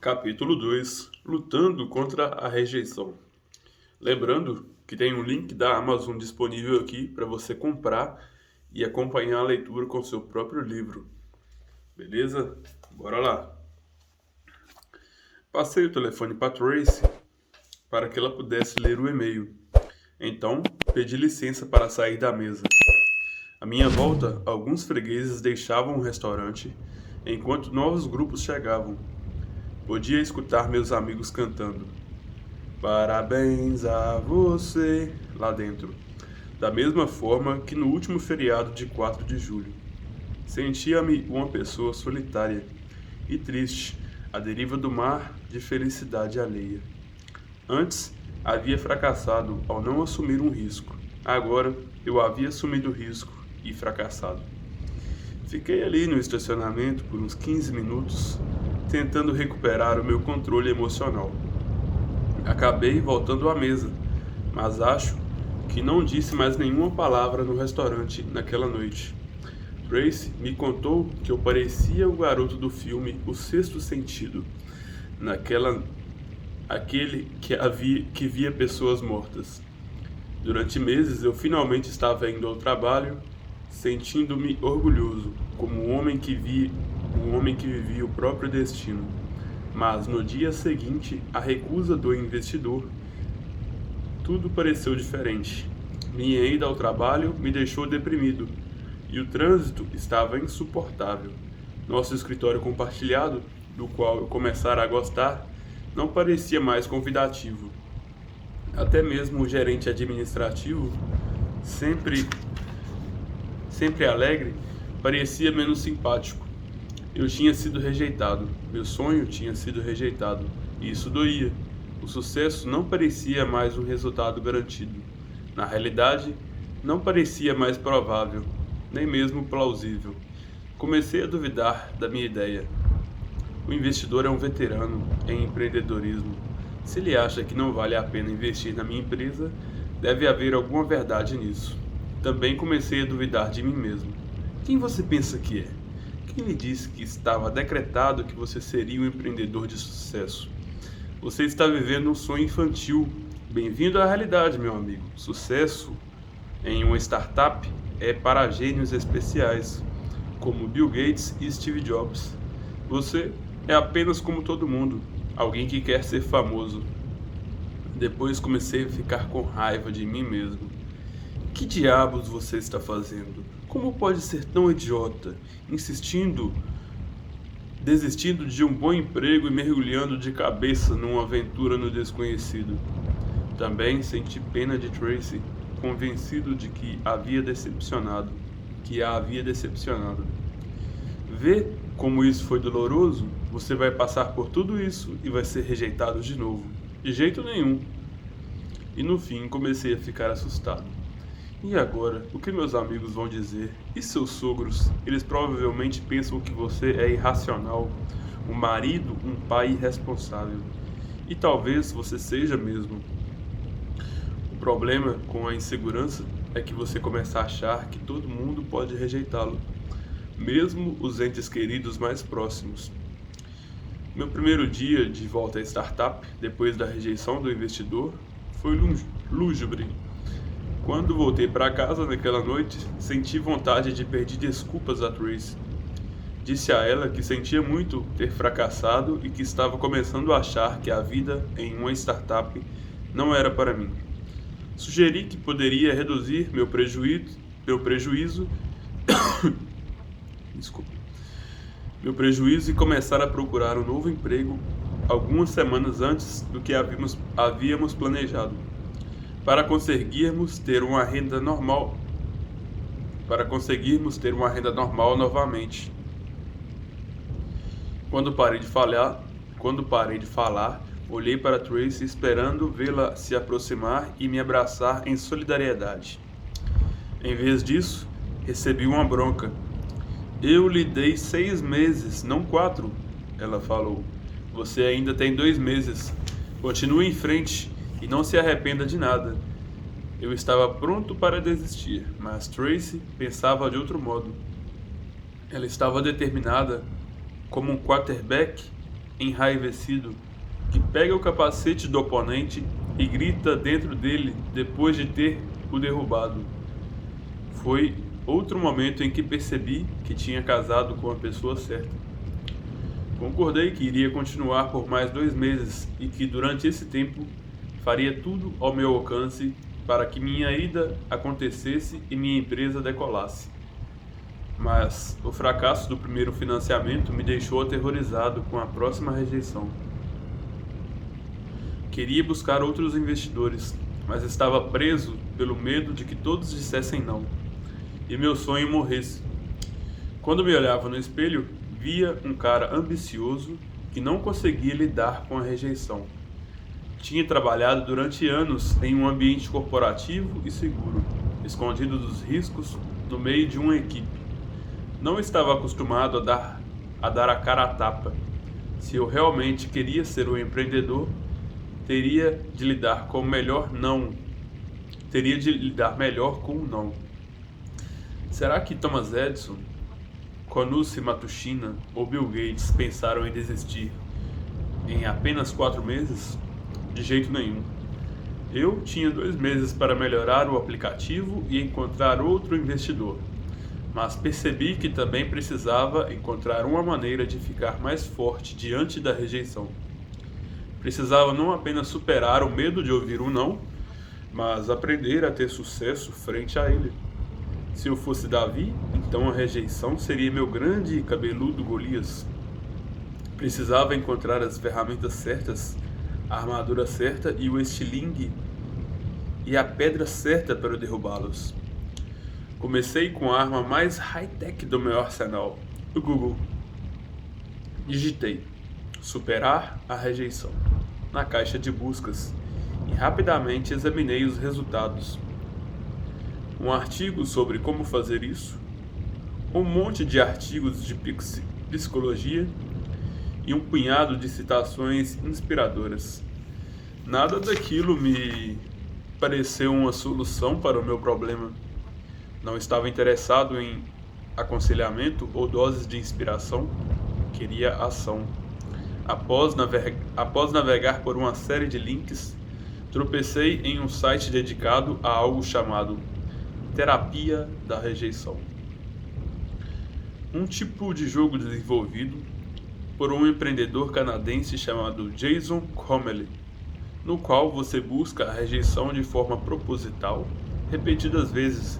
Capítulo 2: Lutando contra a rejeição. Lembrando que tem um link da Amazon disponível aqui para você comprar e acompanhar a leitura com seu próprio livro. Beleza? Bora lá! Passei o telefone para Tracy para que ela pudesse ler o e-mail. Então, pedi licença para sair da mesa. À minha volta, alguns fregueses deixavam o restaurante, enquanto novos grupos chegavam. Podia escutar meus amigos cantando "Parabéns a você" lá dentro, da mesma forma que no último feriado de 4 de julho. Sentia-me uma pessoa solitária e triste, à deriva do mar de felicidade alheia. Antes, havia fracassado ao não assumir um risco. Agora, eu havia assumido o risco e fracassado. Fiquei ali no estacionamento por uns 15 minutos, tentando recuperar o meu controle emocional. Acabei voltando à mesa, mas acho que não disse mais nenhuma palavra no restaurante naquela noite. Tracy me contou que eu parecia o garoto do filme O Sexto Sentido, aquele que via pessoas mortas. Durante meses eu finalmente estava indo ao trabalho, sentindo-me orgulhoso, como um homem que vivia o próprio destino. Mas no dia seguinte, a recusa do investidor, tudo pareceu diferente. Minha ida ao trabalho me deixou deprimido e o trânsito estava insuportável. Nosso escritório compartilhado, do qual eu começara a gostar, não parecia mais convidativo. Até mesmo o gerente administrativo, sempre alegre, parecia menos simpático. Eu tinha sido rejeitado, meu sonho tinha sido rejeitado, e isso doía. O sucesso não parecia mais um resultado garantido. Na realidade, não parecia mais provável, nem mesmo plausível. Comecei a duvidar da minha ideia. O investidor é um veterano em empreendedorismo. Se ele acha que não vale a pena investir na minha empresa, deve haver alguma verdade nisso. Também comecei a duvidar de mim mesmo. Quem você pensa que é? Quem lhe disse que estava decretado que você seria um empreendedor de sucesso? Você está vivendo um sonho infantil. Bem-vindo à realidade, meu amigo. Sucesso em uma startup é para gênios especiais, como Bill Gates e Steve Jobs. Você é apenas como todo mundo, alguém que quer ser famoso. Depois comecei a ficar com raiva de mim mesmo. Que diabos você está fazendo? Como pode ser tão idiota, desistindo de um bom emprego e mergulhando de cabeça numa aventura no desconhecido? Também senti pena de Tracy, convencido de que a havia decepcionado. Vê como isso foi doloroso? Você vai passar por tudo isso e vai ser rejeitado de novo. De jeito nenhum. E no fim comecei a ficar assustado. E agora, o que meus amigos vão dizer? E seus sogros? Eles provavelmente pensam que você é irracional, um marido, um pai irresponsável. E talvez você seja mesmo. O problema com a insegurança é que você começa a achar que todo mundo pode rejeitá-lo, mesmo os entes queridos mais próximos. Meu primeiro dia de volta à startup, depois da rejeição do investidor, foi lúgubre. Quando voltei para casa naquela noite, senti vontade de pedir desculpas a Tracy. Disse a ela que sentia muito ter fracassado e que estava começando a achar que a vida em uma startup não era para mim. Sugeri que poderia reduzir meu prejuízo e começar a procurar um novo emprego algumas semanas antes do que havíamos planejado, para conseguirmos ter uma renda normal novamente. Quando parei de falar, olhei para Tracy esperando vê-la se aproximar e me abraçar em solidariedade. Em vez disso, recebi uma bronca. Eu lhe dei 6 meses, não 4, ela falou. Você ainda tem 2 meses. Continue em frente e não se arrependa de nada. Eu estava pronto para desistir, mas Tracy pensava de outro modo. Ela estava determinada como um quarterback enraivecido, que pega o capacete do oponente e grita dentro dele depois de ter o derrubado. Foi outro momento em que percebi que tinha casado com a pessoa certa. Concordei que iria continuar por mais 2 meses e que durante esse tempo faria tudo ao meu alcance para que minha ida acontecesse e minha empresa decolasse. Mas o fracasso do primeiro financiamento me deixou aterrorizado com a próxima rejeição. Queria buscar outros investidores, mas estava preso pelo medo de que todos dissessem não, e meu sonho morresse. Quando me olhava no espelho, via um cara ambicioso que não conseguia lidar com a rejeição. Tinha trabalhado durante anos em um ambiente corporativo e seguro, escondido dos riscos no meio de uma equipe. Não estava acostumado a dar a cara a tapa. Se eu realmente queria ser um empreendedor, teria de lidar melhor com o não. Será que Thomas Edison, Konushi Matsushita ou Bill Gates pensaram em desistir em apenas 4 meses? De jeito nenhum. Eu tinha 2 meses para melhorar o aplicativo e encontrar outro investidor, mas percebi que também precisava encontrar uma maneira de ficar mais forte diante da rejeição. Precisava não apenas superar o medo de ouvir um não, mas aprender a ter sucesso frente a ele. Se eu fosse Davi, então a rejeição seria meu grande e cabeludo Golias. Precisava encontrar as ferramentas certas, a armadura certa e o estilingue e a pedra certa para derrubá-los. Comecei com a arma mais high-tech do meu arsenal, o Google. Digitei "superar a rejeição" na caixa de buscas e rapidamente examinei os resultados. Um artigo sobre como fazer isso, um monte de artigos de psicologia e um punhado de citações inspiradoras. Nada daquilo me pareceu uma solução para o meu problema. Não estava interessado em aconselhamento ou doses de inspiração, queria ação. Após navegar por uma série de links, tropecei em um site dedicado a algo chamado Terapia da Rejeição. Um tipo de jogo desenvolvido por um empreendedor canadense chamado Jason Comely, no qual você busca a rejeição de forma proposital, repetidas vezes,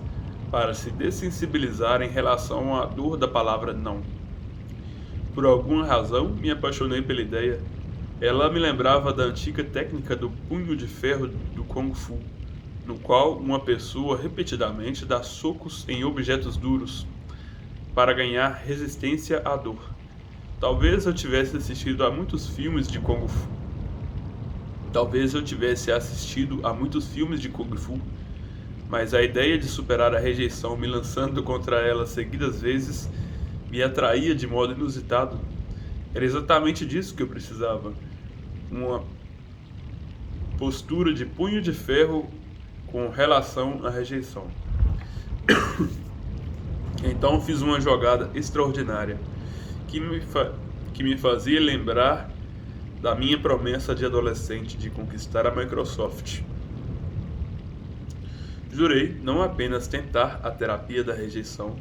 para se dessensibilizar em relação à dor da palavra não. Por alguma razão, me apaixonei pela ideia. Ela me lembrava da antiga técnica do punho de ferro do Kung Fu, no qual uma pessoa repetidamente dá socos em objetos duros para ganhar resistência à dor. Talvez eu tivesse assistido a muitos filmes de Kung Fu, mas a ideia de superar a rejeição me lançando contra ela seguidas vezes me atraía de modo inusitado. Era exatamente disso que eu precisava. Uma postura de punho de ferro com relação à rejeição. Então fiz uma jogada extraordinária que me fazia lembrar da minha promessa de adolescente de conquistar a Microsoft. Jurei não apenas tentar a terapia da rejeição,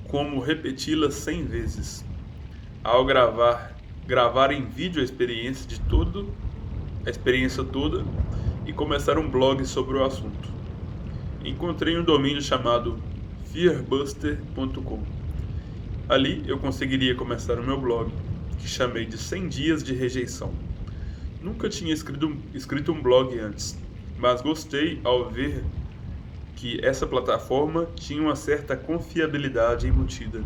como repeti-la 100 vezes. Ao gravar em vídeo a experiência toda e começar um blog sobre o assunto. Encontrei um domínio chamado fearbuster.com. Ali eu conseguiria começar o meu blog, que chamei de 100 dias de rejeição. Nunca tinha escrito um blog antes, mas gostei ao ver que essa plataforma tinha uma certa confiabilidade embutida.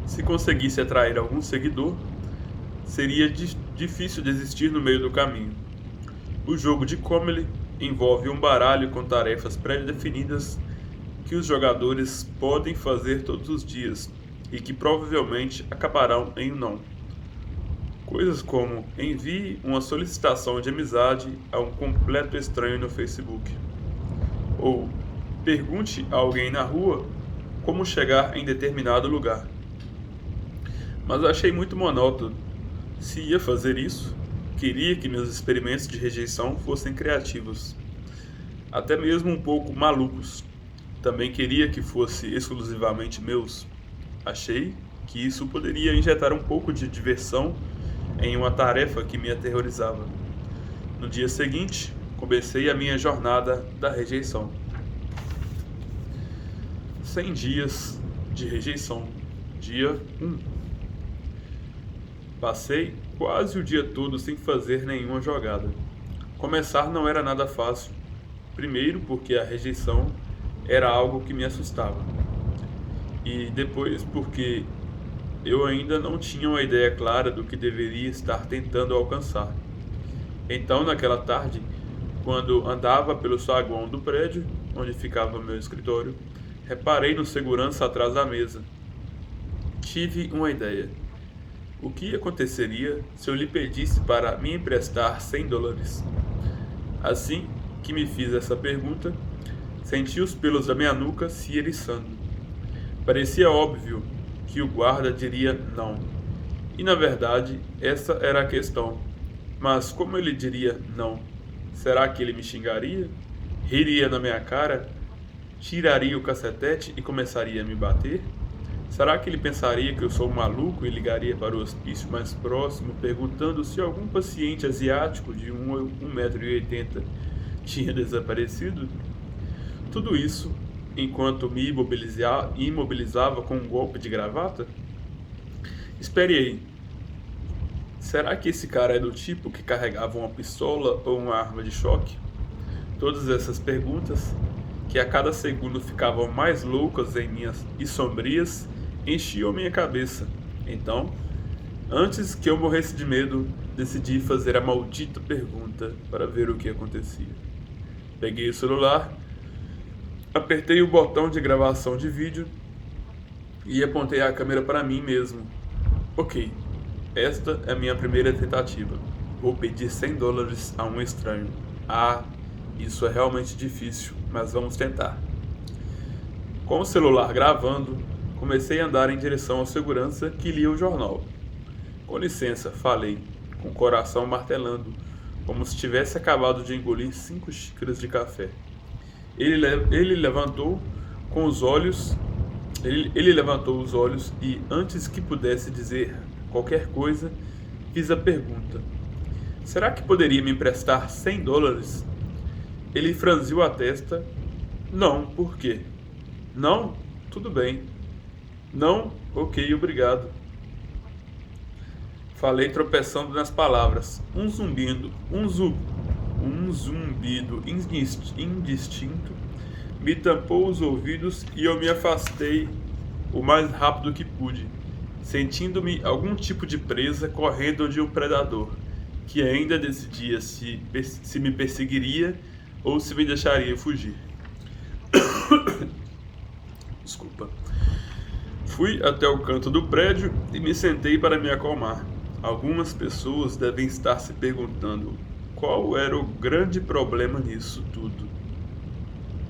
Se conseguisse atrair algum seguidor, seria difícil desistir no meio do caminho. O jogo de Comely envolve um baralho com tarefas pré-definidas que os jogadores podem fazer todos os dias e que provavelmente acabarão em um não. Coisas como envie uma solicitação de amizade a um completo estranho no Facebook, ou pergunte a alguém na rua como chegar em determinado lugar. Mas achei muito monótono Se ia fazer isso, queria que meus experimentos de rejeição fossem criativos, até mesmo um pouco malucos. Também queria que fosse exclusivamente meus. Achei que isso poderia injetar um pouco de diversão em uma tarefa que me aterrorizava. No dia seguinte, comecei a minha jornada da rejeição. 100 dias de rejeição. Dia 1. Passei quase o dia todo sem fazer nenhuma jogada. Começar não era nada fácil. Primeiro, porque a rejeição era algo que me assustava. E depois, porque eu ainda não tinha uma ideia clara do que deveria estar tentando alcançar. Então, naquela tarde, quando andava pelo saguão do prédio, onde ficava meu escritório, reparei no segurança atrás da mesa. Tive uma ideia. O que aconteceria se eu lhe pedisse para me emprestar $100? Assim que me fiz essa pergunta, senti os pelos da minha nuca se eriçando. Parecia óbvio que o guarda diria não. E na verdade, essa era a questão. Mas como ele diria não? Será que ele me xingaria? Riria na minha cara? Tiraria o cacetete e começaria a me bater? Será que ele pensaria que eu sou um maluco e ligaria para o hospício mais próximo perguntando se algum paciente asiático de 1,80 m tinha desaparecido? Tudo isso enquanto me imobilizava com um golpe de gravata? Espere aí. Será que esse cara é do tipo que carregava uma pistola ou uma arma de choque? Todas essas perguntas, que a cada segundo ficavam mais loucas e sombrias, enchiam minha cabeça. Então, antes que eu morresse de medo, decidi fazer a maldita pergunta para ver o que acontecia. Peguei o celular, apertei o botão de gravação de vídeo e apontei a câmera para mim mesmo. Ok, esta é a minha primeira tentativa. Vou pedir $100 a um estranho. Isso é realmente difícil, mas vamos tentar. Com o celular gravando, comecei a andar em direção ao segurança que lia o jornal. Com licença, falei, com o coração martelando, como se tivesse acabado de engolir 5 xícaras de café. Ele levantou os olhos e, antes que pudesse dizer qualquer coisa, fiz a pergunta. Será que poderia me emprestar $100? Ele franziu a testa. Não, por quê? Não? Tudo bem. Não? Ok, obrigado. Falei tropeçando nas palavras. Um zumbido indistinto me tampou os ouvidos e eu me afastei o mais rápido que pude, sentindo-me algum tipo de presa correndo de um predador, que ainda decidia se me perseguiria ou se me deixaria fugir. Desculpa. Fui até o canto do prédio e me sentei para me acalmar. Algumas pessoas devem estar se perguntando qual era o grande problema nisso tudo.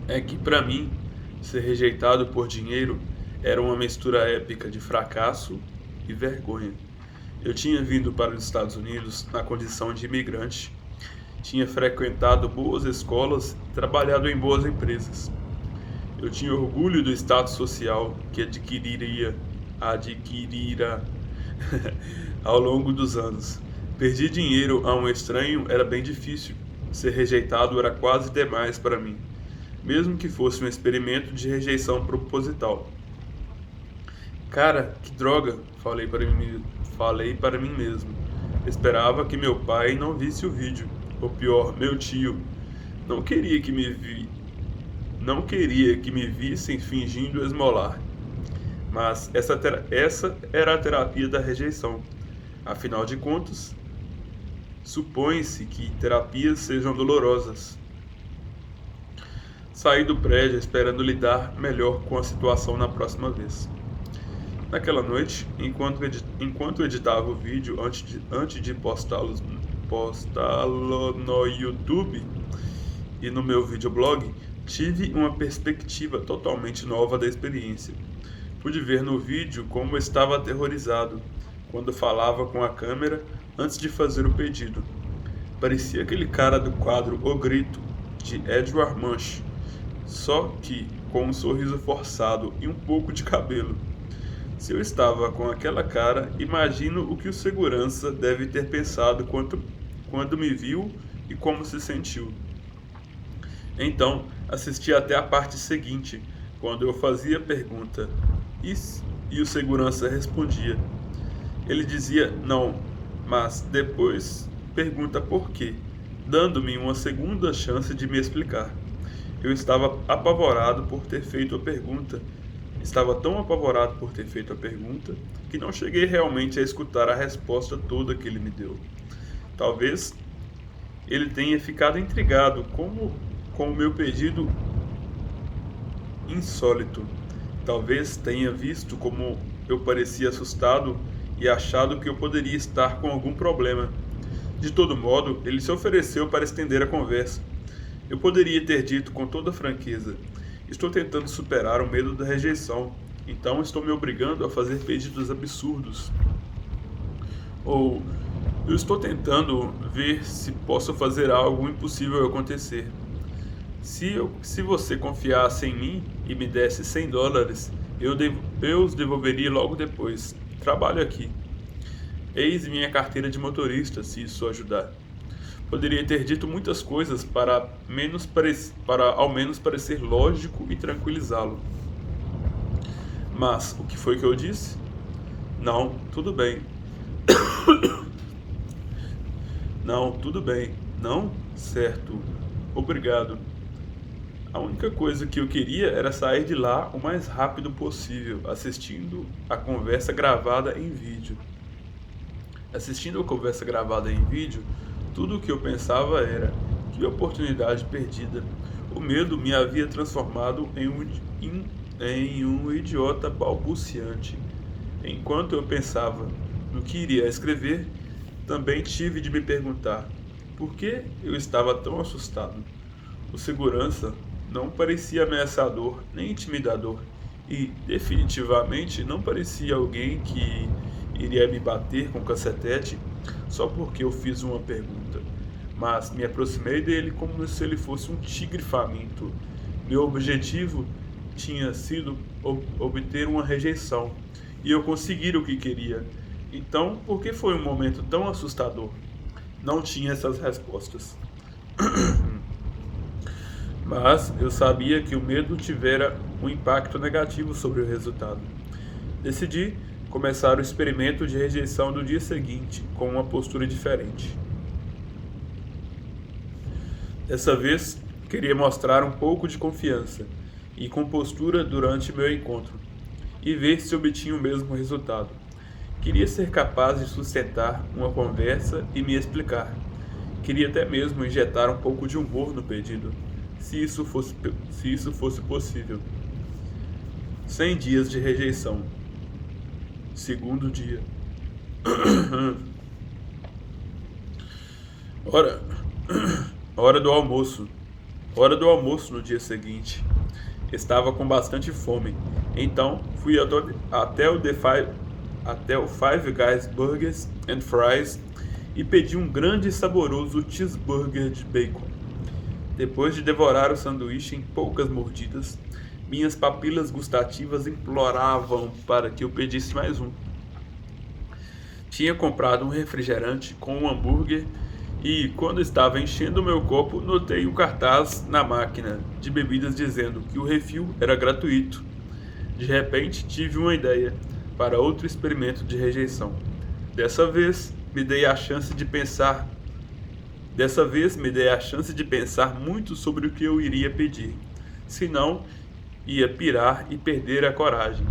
É que para mim, ser rejeitado por dinheiro era uma mistura épica de fracasso e vergonha. Eu tinha vindo para os Estados Unidos na condição de imigrante, tinha frequentado boas escolas e trabalhado em boas empresas. Eu tinha orgulho do status social que adquirira ao longo dos anos. Perder dinheiro a um estranho era bem difícil. Ser rejeitado era quase demais para mim, mesmo que fosse um experimento de rejeição proposital. Cara, que droga, falei para mim mesmo. Esperava que meu pai não visse o vídeo. Ou pior, meu tio. Não queria que me vissem fingindo esmolar. Mas essa era a terapia da rejeição. Afinal de contas, supõe-se que terapias sejam dolorosas. Saí do prédio esperando lidar melhor com a situação na próxima vez. Naquela noite, enquanto editava o vídeo antes de postá-lo no YouTube e no meu videoblog, tive uma perspectiva totalmente nova da experiência. Pude ver no vídeo como estava aterrorizado, quando falava com a câmera antes de fazer o pedido. Parecia aquele cara do quadro O Grito, de Edvard Munch, só que com um sorriso forçado e um pouco de cabelo. Se eu estava com aquela cara, imagino o que o segurança deve ter pensado quando me viu e como se sentiu. Então, assisti até a parte seguinte, quando eu fazia pergunta e o segurança respondia. Ele dizia não, mas depois pergunta por quê, dando-me uma segunda chance de me explicar. Eu estava apavorado por ter feito a pergunta. Estava tão apavorado por ter feito a pergunta que não cheguei realmente a escutar a resposta toda que ele me deu. Talvez ele tenha ficado intrigado com o meu pedido insólito. Talvez tenha visto como eu parecia assustado e achado que eu poderia estar com algum problema. De todo modo, ele se ofereceu para estender a conversa. Eu poderia ter dito com toda franqueza: estou tentando superar o medo da rejeição, então estou me obrigando a fazer pedidos absurdos. Ou eu estou tentando ver se posso fazer algo impossível acontecer. Se você confiasse em mim e me desse $100, eu os devolveria logo depois. Trabalho aqui. Eis minha carteira de motorista, se isso ajudar. Poderia ter dito muitas coisas para ao menos parecer lógico e tranquilizá-lo. Mas o que foi que eu disse? Não, tudo bem. Não, tudo bem. Não? Certo. Obrigado. A única coisa que eu queria era sair de lá o mais rápido possível, assistindo a conversa gravada em vídeo. Assistindo a conversa gravada em vídeo, tudo o que eu pensava era: que oportunidade perdida. O medo me havia transformado em um idiota balbuciante. Enquanto eu pensava no que iria escrever, também tive de me perguntar por que eu estava tão assustado. O segurança não parecia ameaçador nem intimidador e, definitivamente, não parecia alguém que iria me bater com cacetete só porque eu fiz uma pergunta. Mas me aproximei dele como se ele fosse um tigre faminto. Meu objetivo tinha sido obter uma rejeição, e eu consegui o que queria. Então, por que foi um momento tão assustador? Não tinha essas respostas. Mas eu sabia que o medo tivera um impacto negativo sobre o resultado. Decidi começar o experimento de rejeição do dia seguinte com uma postura diferente. Dessa vez, queria mostrar um pouco de confiança e compostura durante meu encontro e ver se obtinha o mesmo resultado. Queria ser capaz de sustentar uma conversa e me explicar. Queria até mesmo injetar um pouco de humor no pedido, se isso fosse possível. 100 dias de rejeição. Segundo dia. Hora do almoço. Hora do almoço no dia seguinte. Estava com bastante fome, então fui até o Five Guys Burgers and Fries e pedi um grande e saboroso cheeseburger de bacon. Depois de devorar o sanduíche em poucas mordidas, minhas papilas gustativas imploravam para que eu pedisse mais um. Tinha comprado um refrigerante com um hambúrguer e, quando estava enchendo meu copo, notei um cartaz na máquina de bebidas dizendo que o refil era gratuito. De repente, tive uma ideia para outro experimento de rejeição. Dessa vez, me dei a chance de pensar muito sobre o que eu iria pedir. Senão, ia pirar e perder a coragem.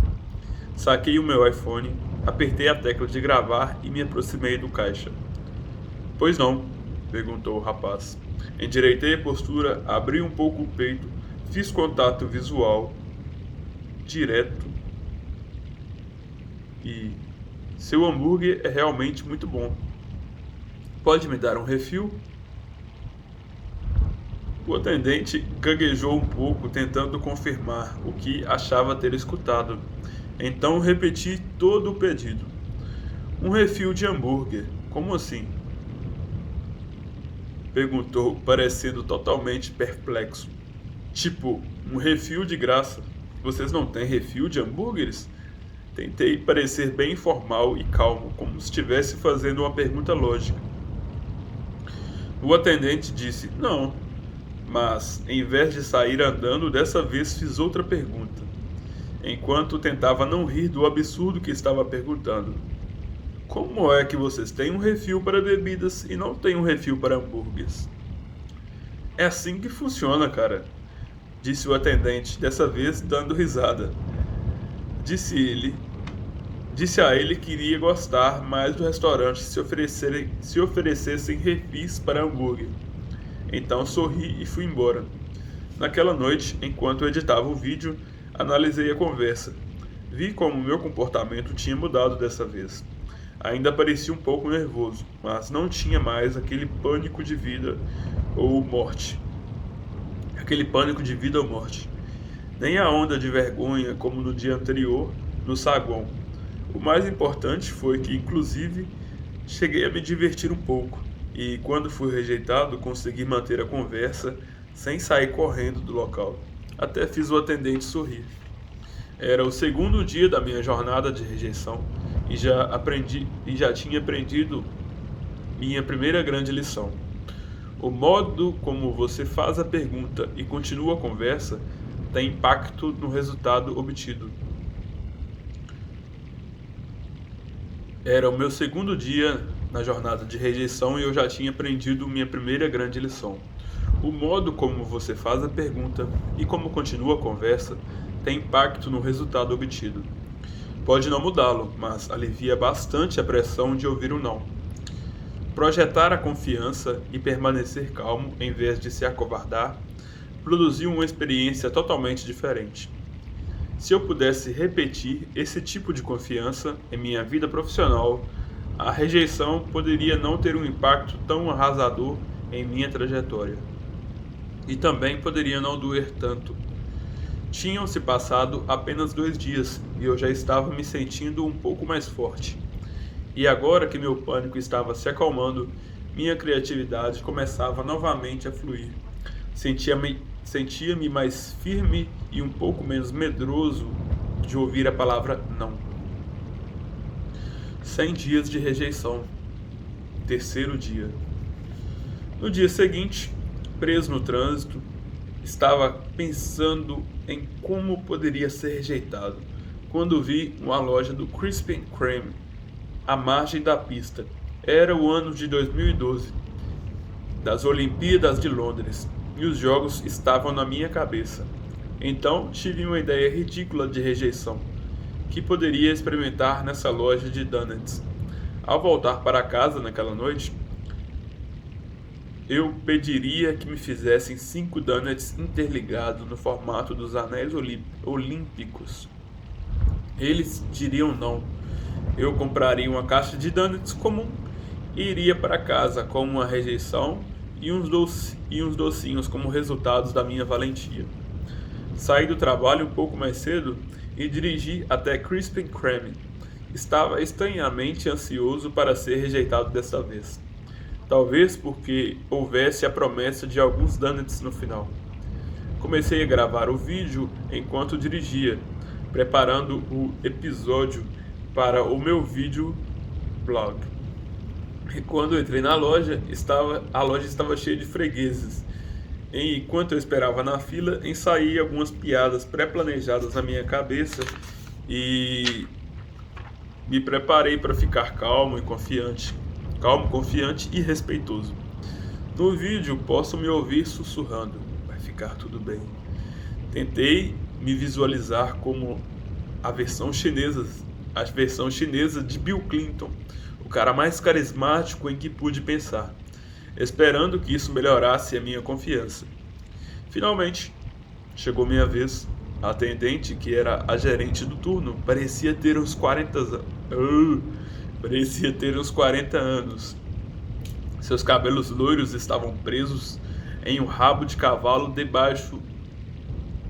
Saquei o meu iPhone, apertei a tecla de gravar e me aproximei do caixa. Pois não? Perguntou o rapaz. Endireitei a postura, abri um pouco o peito, fiz contato visual direto e... Seu hambúrguer é realmente muito bom. Pode me dar um refil? O atendente gaguejou um pouco, tentando confirmar o que achava ter escutado. Então repeti todo o pedido. Um refil de hambúrguer. Como assim? Perguntou, parecendo totalmente perplexo. Tipo, um refil de graça. Vocês não têm refil de hambúrgueres? Tentei parecer bem formal e calmo, como se estivesse fazendo uma pergunta lógica. O atendente disse: não, mas, em vez de sair andando, dessa vez fiz outra pergunta, enquanto tentava não rir do absurdo que estava perguntando. Como é que vocês têm um refil para bebidas e não têm um refil para hambúrgueres? É assim que funciona, cara, disse o atendente, dessa vez dando risada. Disse a ele que iria gostar mais do restaurante se oferecessem refis para hambúrguer. Então sorri e fui embora. Naquela noite, enquanto eu editava o vídeo, analisei a conversa. Vi como meu comportamento tinha mudado dessa vez. Ainda parecia um pouco nervoso, mas não tinha mais aquele pânico de vida ou morte. Aquele pânico de vida ou morte. Nem a onda de vergonha como no dia anterior, no saguão. O mais importante foi que, inclusive, cheguei a me divertir um pouco. E quando fui rejeitado, consegui manter a conversa sem sair correndo do local. Até fiz o atendente sorrir. Era o segundo dia da minha jornada de rejeição e já tinha aprendido minha primeira grande lição. O modo como você faz a pergunta e continua a conversa tem impacto no resultado obtido. Era o meu segundo dia na jornada de rejeição e eu já tinha aprendido minha primeira grande lição. O modo como você faz a pergunta e como continua a conversa tem impacto no resultado obtido. Pode não mudá-lo, mas alivia bastante a pressão de ouvir o não. Projetar a confiança e permanecer calmo em vez de se acovardar produziu uma experiência totalmente diferente. Se eu pudesse repetir esse tipo de confiança em minha vida profissional, a rejeição poderia não ter um impacto tão arrasador em minha trajetória. E também poderia não doer tanto. Tinham se passado apenas 2 dias e eu já estava me sentindo um pouco mais forte. E agora que meu pânico estava se acalmando, minha criatividade começava novamente a fluir. Sentia-me mais firme e um pouco menos medroso de ouvir a palavra não. 100 dias de rejeição. Terceiro dia. No dia seguinte, preso no trânsito, estava pensando em como poderia ser rejeitado, quando vi uma loja do Krispy Kreme à margem da pista. Era o ano de 2012, das Olimpíadas de Londres, e os jogos estavam na minha cabeça. Então tive uma ideia ridícula de rejeição, que poderia experimentar nessa loja de donuts. Ao voltar para casa naquela noite, eu pediria que me fizessem 5 donuts interligados no formato dos anéis olímpicos. Eles diriam não. Eu compraria uma caixa de donuts comum e iria para casa com uma rejeição e uns docinhos como resultados da minha valentia. Saí do trabalho um pouco mais cedo e dirigi até Krispy Kreme. Estava estranhamente ansioso para ser rejeitado dessa vez. Talvez porque houvesse a promessa de alguns donuts no final. Comecei a gravar o vídeo enquanto dirigia, preparando o episódio para o meu vídeo blog. E quando entrei na loja, a loja estava cheia de fregueses. Enquanto eu esperava na fila, ensaiei algumas piadas pré-planejadas na minha cabeça e me preparei para ficar calmo, confiante e respeitoso. No vídeo posso me ouvir sussurrando: vai ficar tudo bem. Tentei me visualizar como a versão chinesa de Bill Clinton, o cara mais carismático em que pude pensar, esperando que isso melhorasse a minha confiança. Finalmente, chegou minha vez. A atendente, que era a gerente do turno, parecia ter uns 40 anos. Seus cabelos loiros estavam presos em um rabo de cavalo debaixo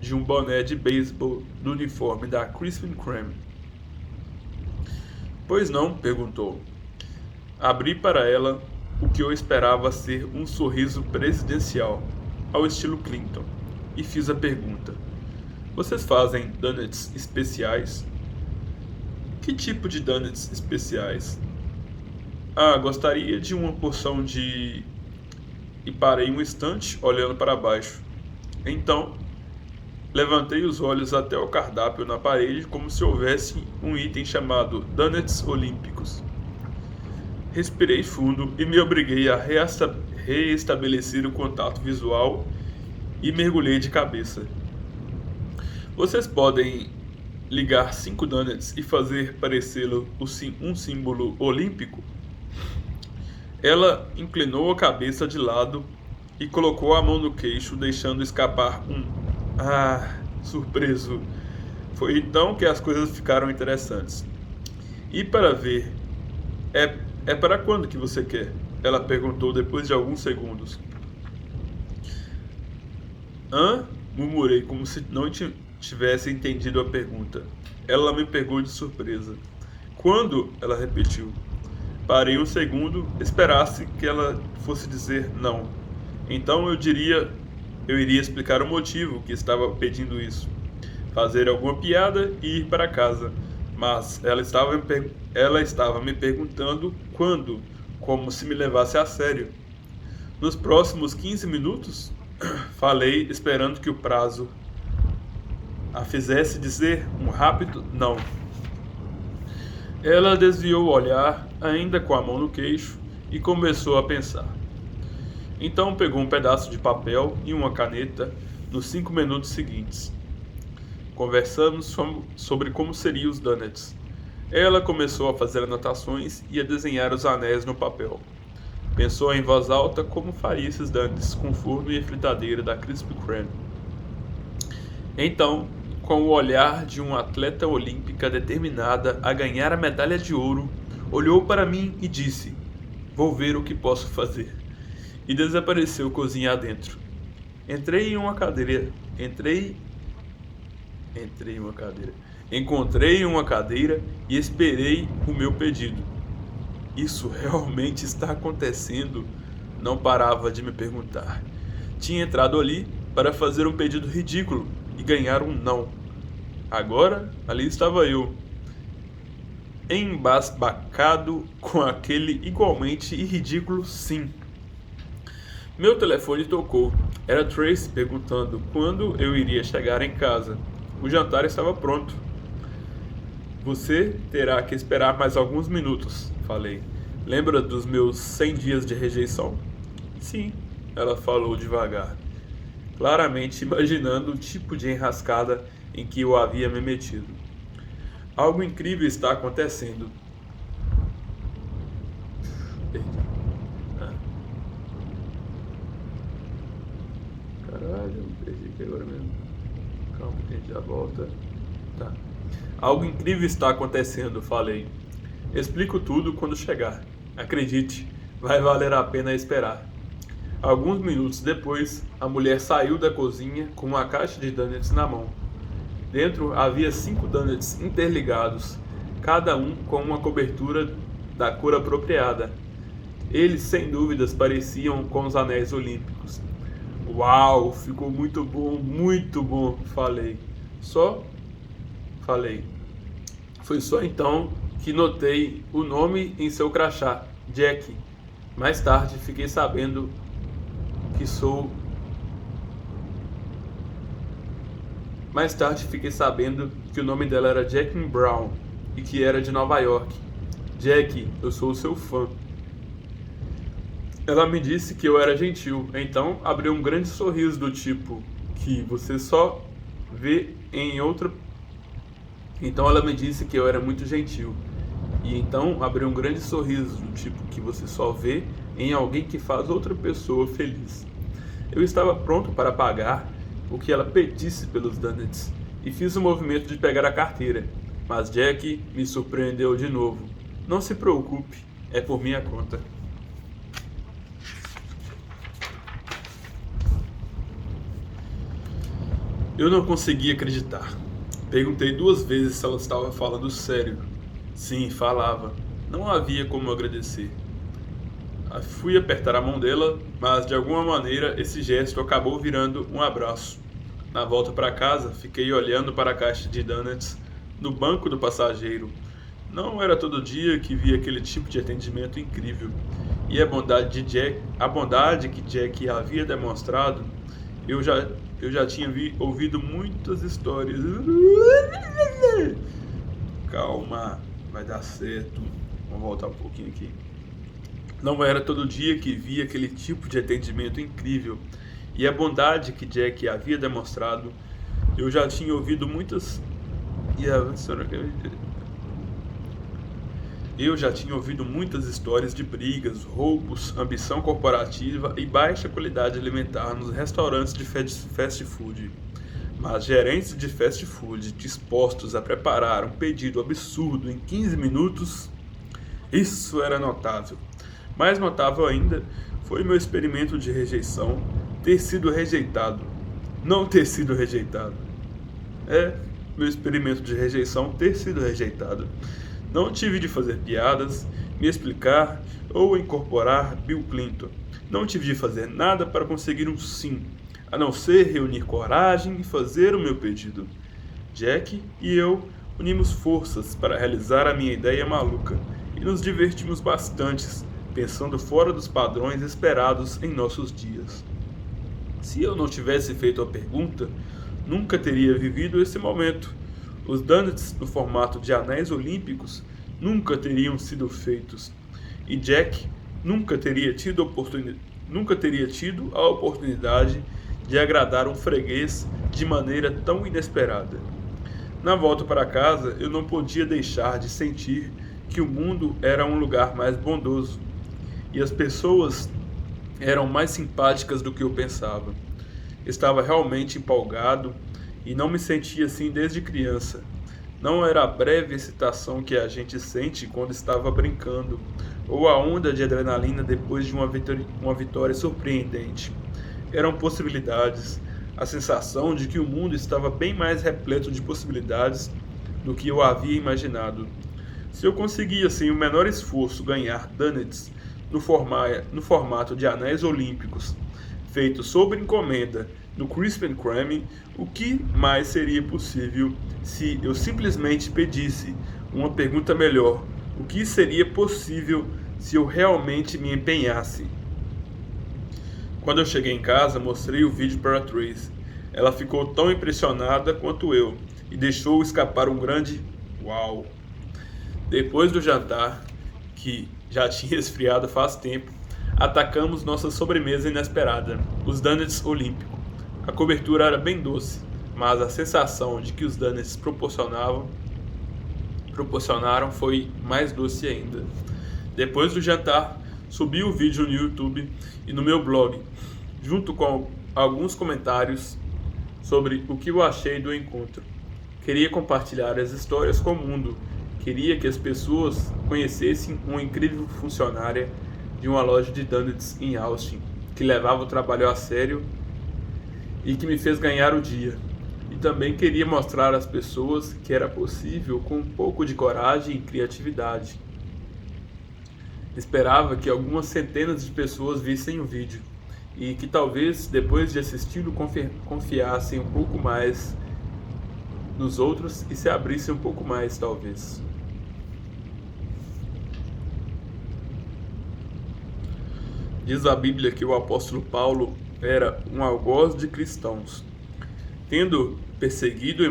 de um boné de beisebol do uniforme da Krispy Kreme. Pois não? Perguntou. Abri para ela o que eu esperava ser um sorriso presidencial, ao estilo Clinton, e fiz a pergunta: Vocês fazem donuts especiais? Que tipo de donuts especiais? Ah, gostaria de uma porção de. E parei um instante olhando para baixo. Então, levantei os olhos até o cardápio na parede como se houvesse um item chamado Donuts Olímpicos. Respirei fundo e me obriguei a reestabelecer o contato visual e mergulhei de cabeça. Vocês podem ligar 5 donuts e fazer parecê-lo um símbolo olímpico? Ela inclinou a cabeça de lado e colocou a mão no queixo, deixando escapar um "ah", surpreso. Foi então que as coisas ficaram interessantes. E para ver, é para quando que você quer? Ela perguntou depois de alguns segundos. Hã? Murmurei, como se não tivesse entendido a pergunta. Ela me pegou de surpresa. Quando? Ela repetiu. Parei um segundo, esperasse que ela fosse dizer não. Então eu iria explicar o motivo que estava pedindo isso. Fazer alguma piada e ir para casa. Mas ela estava me perguntando quando, como se me levasse a sério. Nos próximos 15 minutos? Falei, esperando que o prazo a fizesse dizer um rápido não. Ela desviou o olhar, ainda com a mão no queixo, e começou a pensar. Então pegou um pedaço de papel e uma caneta nos 5 minutos seguintes. Conversamos sobre como seriam os donuts. Ela começou a fazer anotações e a desenhar os anéis no papel. Pensou em voz alta como faria esses donuts com forno e fritadeira da Krispy Kreme. Então, com o olhar de uma atleta olímpica determinada a ganhar a medalha de ouro, olhou para mim e disse: Vou ver o que posso fazer. E desapareceu cozinha adentro. Encontrei uma cadeira e esperei o meu pedido. Isso realmente está acontecendo? Não parava de me perguntar. Tinha entrado ali para fazer um pedido ridículo e ganhar um não. Agora, ali estava eu, embasbacado com aquele igualmente ridículo sim. Meu telefone tocou. Era Tracy perguntando quando eu iria chegar em casa. O jantar estava pronto. Você terá que esperar mais alguns minutos, falei. Lembra dos meus 100 dias de rejeição? Sim, ela falou devagar, claramente imaginando o tipo de enrascada em que eu havia me metido. Algo incrível está acontecendo. Caralho, perdi aqui agora mesmo. Calma, que a gente já volta. Tá. Algo incrível está acontecendo, falei. Explico tudo quando chegar. Acredite, vai valer a pena esperar. Alguns minutos depois, a mulher saiu da cozinha com uma caixa de donuts na mão. Dentro havia 5 donuts interligados, cada um com uma cobertura da cor apropriada. Eles, sem dúvidas, pareciam com os anéis olímpicos. Uau, ficou muito bom, falei. Foi só então que notei o nome em seu crachá, Jack. Mais tarde fiquei sabendo que o nome dela era Jacqueline Brown e que era de Nova York. Jack, eu sou seu fã. Ela me disse que eu era gentil, então abriu um grande sorriso do tipo que você só vê em outra. Então ela me disse que eu era muito gentil. E então abriu um grande sorriso do tipo que você só vê em alguém que faz outra pessoa feliz. Eu estava pronto para pagar o que ela pedisse pelos donuts e fiz o movimento de pegar a carteira, mas Jack me surpreendeu de novo. Não se preocupe, é por minha conta. Eu não conseguia acreditar. Perguntei 2 vezes se ela estava falando sério. Sim, falava. Não havia como agradecer. Fui apertar a mão dela, mas de alguma maneira esse gesto acabou virando um abraço. Na volta para casa, fiquei olhando para a caixa de donuts no banco do passageiro. Não era todo dia que via aquele tipo de atendimento incrível. E a bondade que Jack havia demonstrado, eu já tinha ouvido muitas histórias. Calma, vai dar certo. Vamos voltar um pouquinho aqui. Não era todo dia que via aquele tipo de atendimento incrível. E a bondade que Jack havia demonstrado, eu já tinha ouvido muitas. Eu já tinha ouvido muitas histórias de brigas, roubos, ambição corporativa e baixa qualidade alimentar nos restaurantes de fast food. Mas gerentes de fast food dispostos a preparar um pedido absurdo em 15 minutos, isso era notável. Mais notável ainda foi meu experimento de rejeição ter sido rejeitado. Não ter sido rejeitado. Meu experimento de rejeição ter sido rejeitado. Não tive de fazer piadas, me explicar ou incorporar Bill Clinton. Não tive de fazer nada para conseguir um sim, a não ser reunir coragem e fazer o meu pedido. Jack e eu unimos forças para realizar a minha ideia maluca e nos divertimos bastante, pensando fora dos padrões esperados em nossos dias. Se eu não tivesse feito a pergunta, nunca teria vivido esse momento. Os donuts no formato de anéis olímpicos nunca teriam sido feitos. E Jack nunca teria tido a oportunidade de agradar um freguês de maneira tão inesperada. Na volta para casa, eu não podia deixar de sentir que o mundo era um lugar mais bondoso e as pessoas eram mais simpáticas do que eu pensava. Estava realmente empolgado e não me sentia assim desde criança. Não era a breve excitação que a gente sente quando estava brincando, ou a onda de adrenalina depois de uma vitória surpreendente. Eram possibilidades, a sensação de que o mundo estava bem mais repleto de possibilidades do que eu havia imaginado. Se eu conseguia, sem o menor esforço, ganhar donuts no formato de anéis olímpicos, feitos sob encomenda no Krispy Kreme, o que mais seria possível se eu simplesmente pedisse uma pergunta melhor? O que seria possível se eu realmente me empenhasse? Quando eu cheguei em casa, mostrei o vídeo para a Tracy. Ela ficou tão impressionada quanto eu e deixou escapar um grande uau. Depois do jantar, que já tinha esfriado faz tempo, atacamos nossa sobremesa inesperada, os donuts olímpicos. A cobertura era bem doce, mas a sensação de que os donuts proporcionaram foi mais doce ainda. Depois do jantar, subi o vídeo no YouTube e no meu blog, junto com alguns comentários sobre o que eu achei do encontro. Queria compartilhar as histórias com o mundo. Queria que as pessoas conhecessem uma incrível funcionária de uma loja de donuts em Austin, que levava o trabalho a sério e que me fez ganhar o dia. E também queria mostrar às pessoas que era possível com um pouco de coragem e criatividade. Esperava que algumas centenas de pessoas vissem o vídeo e que talvez, depois de assisti-lo, confiassem um pouco mais nos outros e se abrissem um pouco mais, talvez. Diz a Bíblia que o apóstolo Paulo era um algoz de cristãos, tendo perseguido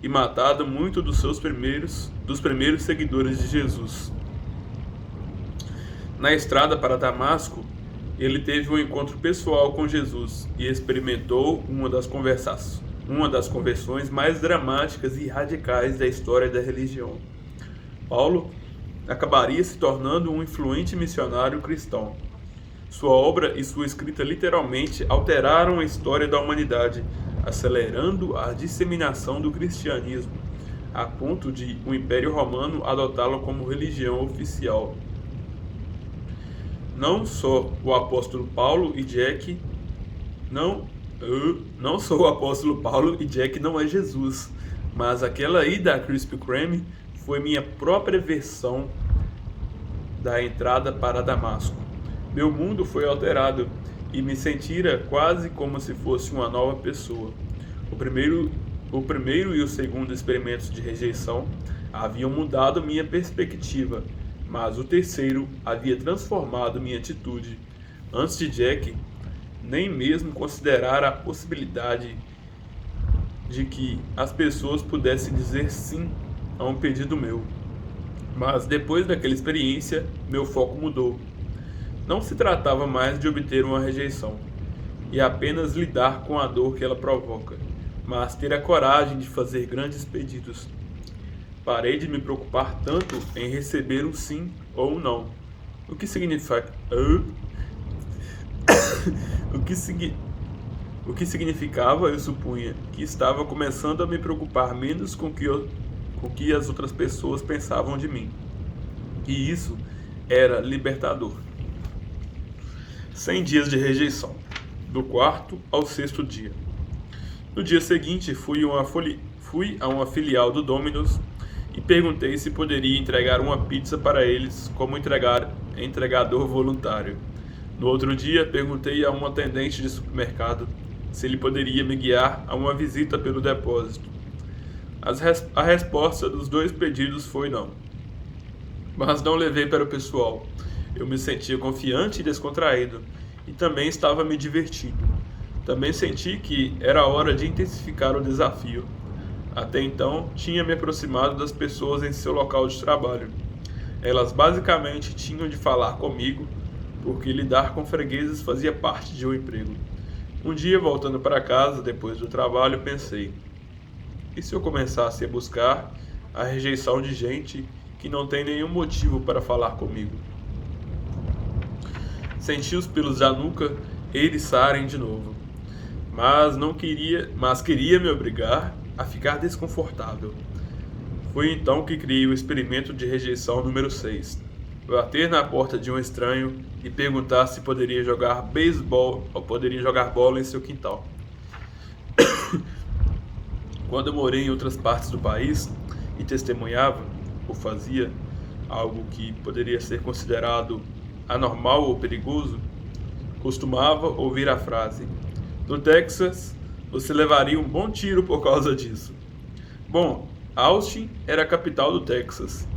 e matado muitos dos primeiros seguidores de Jesus. Na estrada para Damasco, ele teve um encontro pessoal com Jesus e experimentou uma das conversões mais dramáticas e radicais da história da religião. Paulo acabaria se tornando um influente missionário cristão. Sua obra e sua escrita literalmente alteraram a história da humanidade, acelerando a disseminação do cristianismo, a ponto de o Império Romano adotá-lo como religião oficial. Não só o apóstolo Paulo e Jack não é Jesus, Mas aquela ida à Krispy Kreme foi minha própria versão da entrada para Damasco. Meu mundo foi alterado e me sentira quase como se fosse uma nova pessoa. O primeiro e o segundo experimentos de rejeição haviam mudado minha perspectiva, mas o terceiro havia transformado minha atitude. Antes de Jack nem mesmo considerar a possibilidade de que as pessoas pudessem dizer sim a um pedido meu. Mas depois daquela experiência, meu foco mudou. Não se tratava mais de obter uma rejeição e apenas lidar com a dor que ela provoca, mas ter a coragem de fazer grandes pedidos. Parei de me preocupar tanto em receber um sim ou um não. O que significava, eu supunha, que estava começando a me preocupar menos com o que as outras pessoas pensavam de mim. E isso era libertador. 100 dias de rejeição, do quarto ao sexto dia. No dia seguinte, fui a uma filial do Domino's e perguntei se poderia entregar uma pizza para eles como entregador voluntário. No outro dia, perguntei a um atendente de supermercado se ele poderia me guiar a uma visita pelo depósito. A resposta dos dois pedidos foi não. Mas não levei para o pessoal. Eu me sentia confiante e descontraído, e também estava me divertindo. Também senti que era hora de intensificar o desafio. Até então, tinha me aproximado das pessoas em seu local de trabalho. Elas basicamente tinham de falar comigo, porque lidar com fregueses fazia parte de um emprego. Um dia, voltando para casa, depois do trabalho, pensei: e se eu começasse a buscar a rejeição de gente que não tem nenhum motivo para falar comigo? Senti os pelos da nuca eriçarem de novo, mas queria me obrigar a ficar desconfortável. Foi então que criei o experimento de rejeição número 6. Bater na porta de um estranho e perguntar se poderia jogar beisebol ou poderia jogar bola em seu quintal. Quando eu morei em outras partes do país e testemunhava ou fazia algo que poderia ser considerado anormal ou perigoso, costumava ouvir a frase: no Texas, você levaria um bom tiro por causa disso. Bom, Austin era a capital do Texas.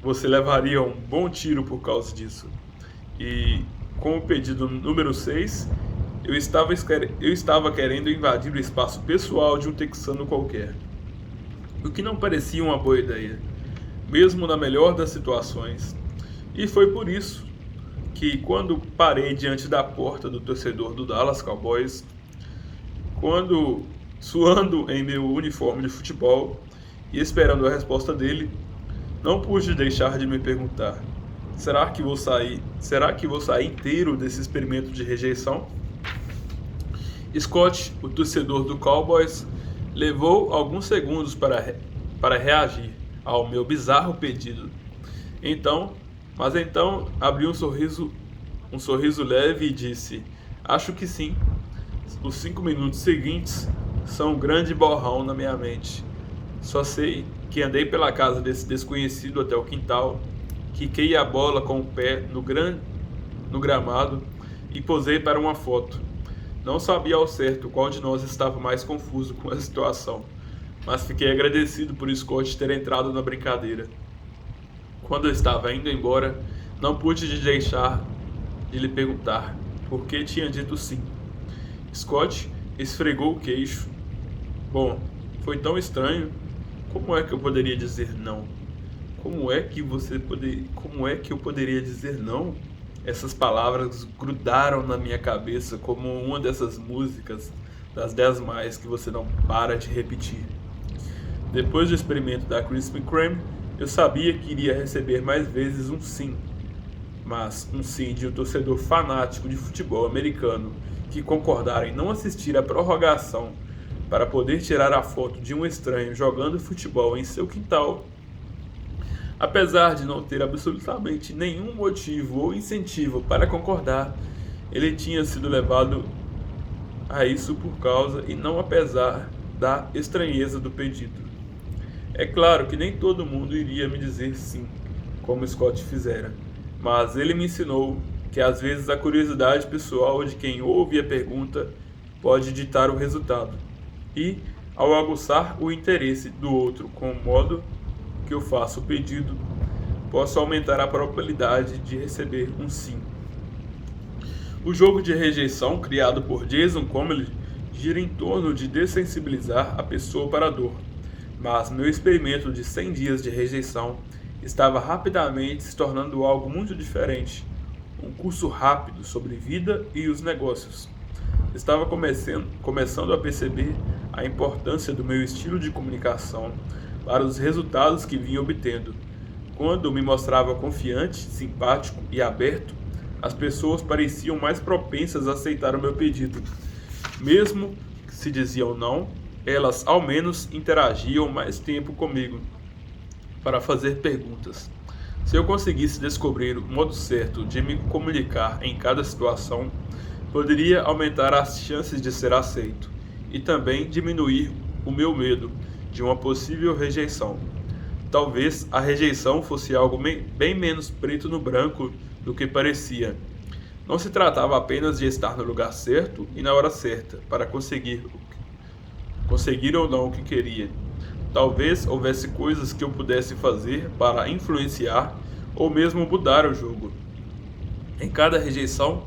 Você levaria um bom tiro por causa disso. E com o pedido número 6, eu estava querendo invadir o espaço pessoal de um texano qualquer. O que não parecia uma boa ideia, mesmo na melhor das situações. E foi por isso que, quando parei diante da porta do torcedor do Dallas Cowboys, suando em meu uniforme de futebol e esperando a resposta dele, não pude deixar de me perguntar: será que vou sair inteiro desse experimento de rejeição? Scott, o torcedor do Cowboys, levou alguns segundos para reagir ao meu bizarro pedido. Mas então abriu um sorriso leve e disse: acho que sim. Os 5 minutos seguintes são um grande borrão na minha mente. Só sei que andei pela casa desse desconhecido até o quintal, quiquei a bola com o pé no gramado e posei para uma foto. Não sabia ao certo qual de nós estava mais confuso com a situação, mas fiquei agradecido por Scott ter entrado na brincadeira. Quando eu estava indo embora, não pude deixar de lhe perguntar por que tinha dito sim. Scott esfregou o queixo. Bom, foi tão estranho. Como é que eu poderia dizer não? Como é que eu poderia dizer não? Essas palavras grudaram na minha cabeça como uma dessas músicas das 10 mais que você não para de repetir. Depois do experimento da Krispy Kreme, eu sabia que iria receber mais vezes um sim. Mas um sim de um torcedor fanático de futebol americano que concordara em não assistir à prorrogação para poder tirar a foto de um estranho jogando futebol em seu quintal. Apesar de não ter absolutamente nenhum motivo ou incentivo para concordar, ele tinha sido levado a isso por causa e não apesar da estranheza do pedido. É claro que nem todo mundo iria me dizer sim, como Scott fizera, mas ele me ensinou que às vezes a curiosidade pessoal de quem ouve a pergunta pode ditar o resultado, e, ao aguçar o interesse do outro com o modo que eu faço o pedido, posso aumentar a probabilidade de receber um sim. O jogo de rejeição criado por Jason Comely gira em torno de dessensibilizar a pessoa para a dor, mas meu experimento de 100 dias de rejeição estava rapidamente se tornando algo muito diferente. Um curso rápido sobre vida e os negócios. Estava começando a perceber a importância do meu estilo de comunicação para os resultados que vinha obtendo. Quando me mostrava confiante, simpático e aberto, as pessoas pareciam mais propensas a aceitar o meu pedido. Mesmo se diziam não, elas ao menos interagiam mais tempo comigo para fazer perguntas. Se eu conseguisse descobrir o modo certo de me comunicar em cada situação, poderia aumentar as chances de ser aceito e também diminuir o meu medo de uma possível rejeição. Talvez a rejeição fosse algo bem menos preto no branco do que parecia. Não se tratava apenas de estar no lugar certo e na hora certa para conseguir ou não o que queria. Talvez houvesse coisas que eu pudesse fazer para influenciar ou mesmo mudar o jogo. Em cada rejeição,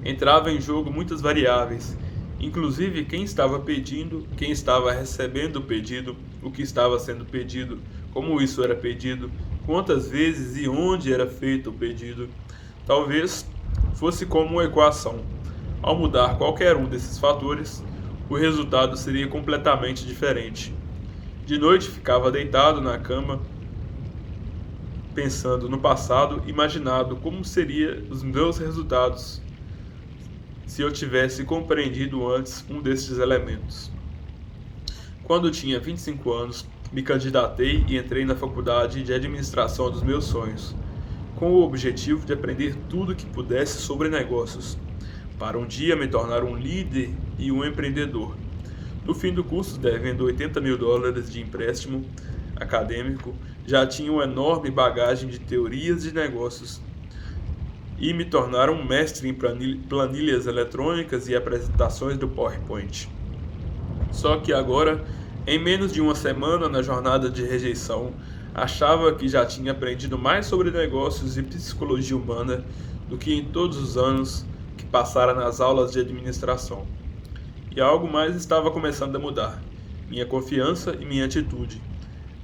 entrava em jogo muitas variáveis, inclusive quem estava pedindo, quem estava recebendo o pedido, o que estava sendo pedido, como isso era pedido, quantas vezes e onde era feito o pedido. Talvez fosse como uma equação. Ao mudar qualquer um desses fatores, o resultado seria completamente diferente. De noite ficava deitado na cama, pensando no passado, imaginando como seriam os meus resultados se eu tivesse compreendido antes um desses elementos. Quando tinha 25 anos, me candidatei e entrei na faculdade de administração dos meus sonhos, com o objetivo de aprender tudo que pudesse sobre negócios, para um dia me tornar um líder e um empreendedor. No fim do curso, devendo $80 mil de empréstimo acadêmico, já tinha uma enorme bagagem de teorias de negócios e me tornar um mestre em planilhas eletrônicas e apresentações do PowerPoint. Só que agora, em menos de uma semana na jornada de rejeição, achava que já tinha aprendido mais sobre negócios e psicologia humana do que em todos os anos que passara nas aulas de administração. E algo mais estava começando a mudar: minha confiança e minha atitude.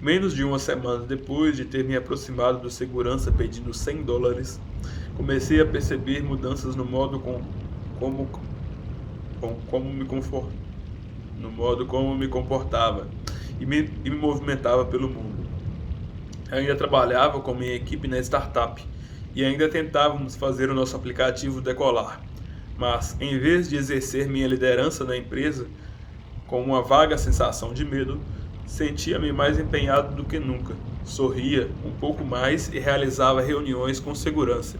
Menos de uma semana depois de ter me aproximado do segurança pedindo $100, comecei a perceber mudanças no modo como me comportava e me movimentava pelo mundo. Ainda trabalhava com minha equipe na startup e ainda tentávamos fazer o nosso aplicativo decolar. Mas, em vez de exercer minha liderança na empresa, com uma vaga sensação de medo, sentia-me mais empenhado do que nunca. Sorria um pouco mais e realizava reuniões com segurança.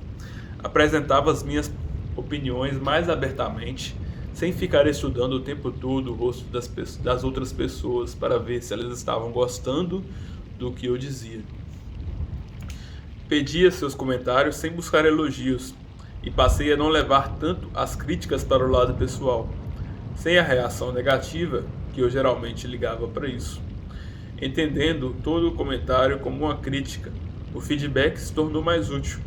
Apresentava as minhas opiniões mais abertamente, sem ficar estudando o tempo todo o rosto das outras pessoas para ver se elas estavam gostando do que eu dizia. Pedia seus comentários sem buscar elogios, e passei a não levar tanto as críticas para o lado pessoal, sem a reação negativa que eu geralmente ligava para isso. Entendendo todo o comentário como uma crítica, o feedback se tornou mais útil.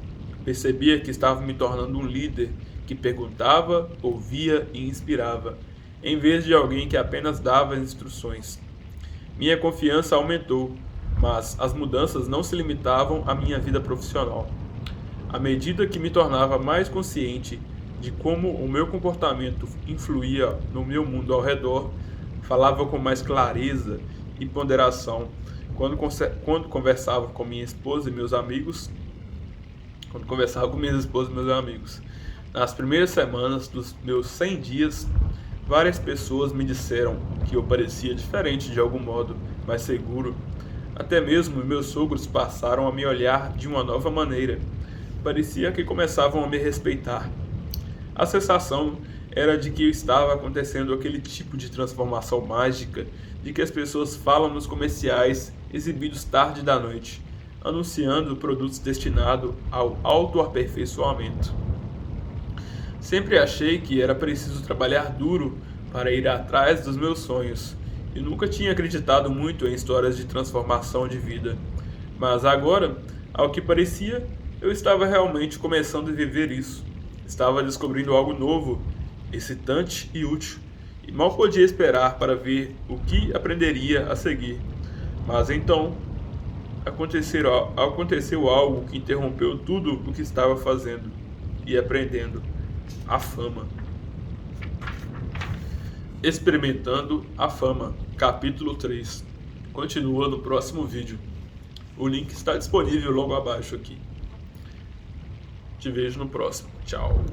Percebia que estava me tornando um líder que perguntava, ouvia e inspirava, em vez de alguém que apenas dava instruções. Minha confiança aumentou, mas as mudanças não se limitavam à minha vida profissional. À medida que me tornava mais consciente de como o meu comportamento influía no meu mundo ao redor, falava com mais clareza e ponderação quando conversava com minha esposa e meus amigos. Nas primeiras semanas dos meus 100 dias, várias pessoas me disseram que eu parecia diferente de algum modo, mais seguro. Até mesmo meus sogros passaram a me olhar de uma nova maneira. Parecia que começavam a me respeitar. A sensação era de que estava acontecendo aquele tipo de transformação mágica de que as pessoas falam nos comerciais exibidos tarde da noite, anunciando produtos destinados ao autoaperfeiçoamento. Sempre achei que era preciso trabalhar duro para ir atrás dos meus sonhos e nunca tinha acreditado muito em histórias de transformação de vida. Mas agora, ao que parecia, eu estava realmente começando a viver isso. Estava descobrindo algo novo, excitante e útil, e mal podia esperar para ver o que aprenderia a seguir. Mas então aconteceu algo que interrompeu tudo o que estava fazendo e aprendendo: a fama. Experimentando a fama, capítulo 3. Continua no próximo vídeo. O link está disponível logo abaixo aqui. Te vejo no próximo. Tchau.